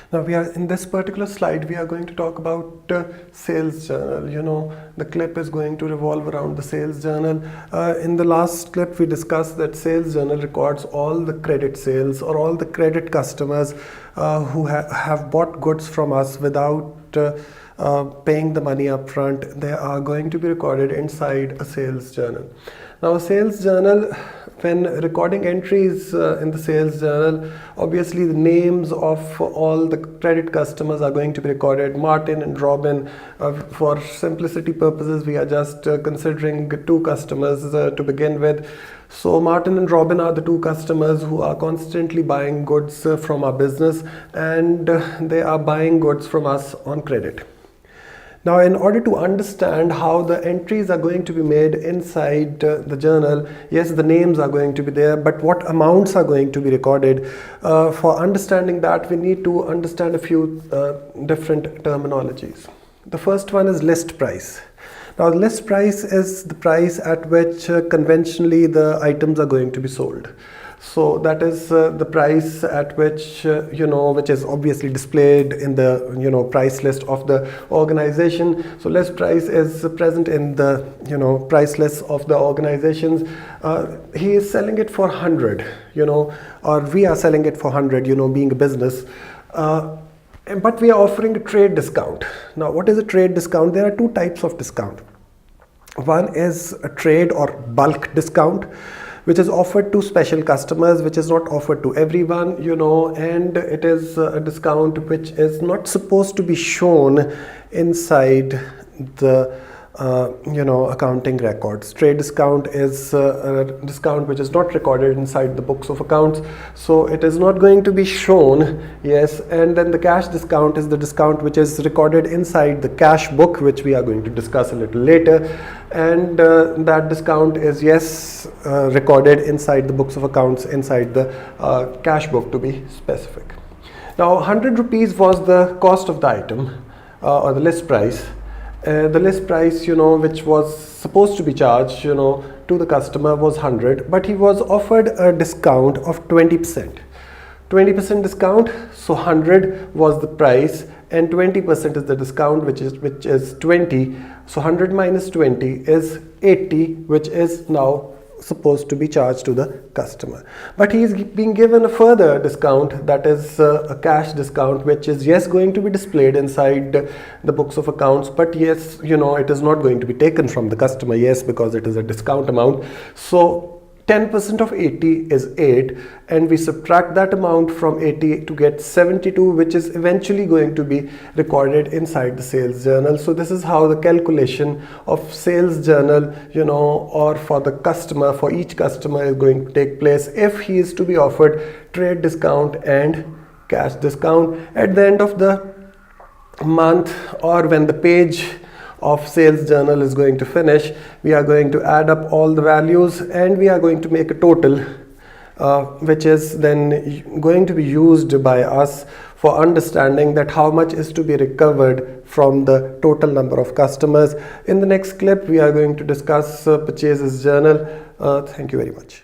Now we are in this particular slide, we are going to talk about sales journal. The clip is going to revolve around the sales journal. In the last clip, we discussed that sales journal records all the credit sales or all the credit customers who have bought goods from us without paying the money up front. They are going to be recorded inside a sales journal. Now a sales journal, when recording entries in the sales journal, obviously the names of all the credit customers are going to be recorded. Martin and Robin, for simplicity purposes, we are just considering two customers to begin with. So Martin and Robin are the two customers who are constantly buying goods from our business, and they are buying goods from us on credit. Now, in order to understand how the entries are going to be made inside the journal, yes, the names are going to be there, but what amounts are going to be recorded? For understanding that, we need to understand a few different terminologies. The first one is list price. Now, the list price is the price at which conventionally the items are going to be sold. So that is the price at which, which is obviously displayed in the, price list of the organization. So list price is present in the, price list of the organizations. He is selling it for 100, or we are selling it for 100, being a business. But we are offering a trade discount. Now, what is a trade discount? There are two types of discount. One is a trade or bulk discount, which is offered to special customers, which is not offered to everyone, and it is a discount which is not supposed to be shown inside the accounting records. Trade discount is a discount which is not recorded inside the books of accounts, so it is not going to be shown. Yes, and then the cash discount is the discount which is recorded inside the cash book, which we are going to discuss a little later, and that discount is recorded inside the books of accounts, inside the cash book, to be specific. Now 100 rupees was the cost of the item or the list price. The list price, which was supposed to be charged, to the customer was 100, but he was offered a discount of 20%. 20% discount, so 100 was the price, and 20% is the discount, which is 20. So 100 minus 20 is 80, which is now supposed to be charged to the customer. But he is being given a further discount, that is a cash discount, which is going to be displayed inside the books of accounts, but it is not going to be taken from the customer, because it is a discount amount. So 10% of 80 is 8, and we subtract that amount from 80 to get 72, which is eventually going to be recorded inside the sales journal. So this is how the calculation of sales journal, or for the customer, for each customer, is going to take place if he is to be offered trade discount and cash discount. At the end of the month, or when the page of sales journal is going to finish, we are going to add up all the values, and we are going to make a total, which is then going to be used by us for understanding that how much is to be recovered from the total number of customers. In the next clip, we are going to discuss purchases journal. Thank you very much.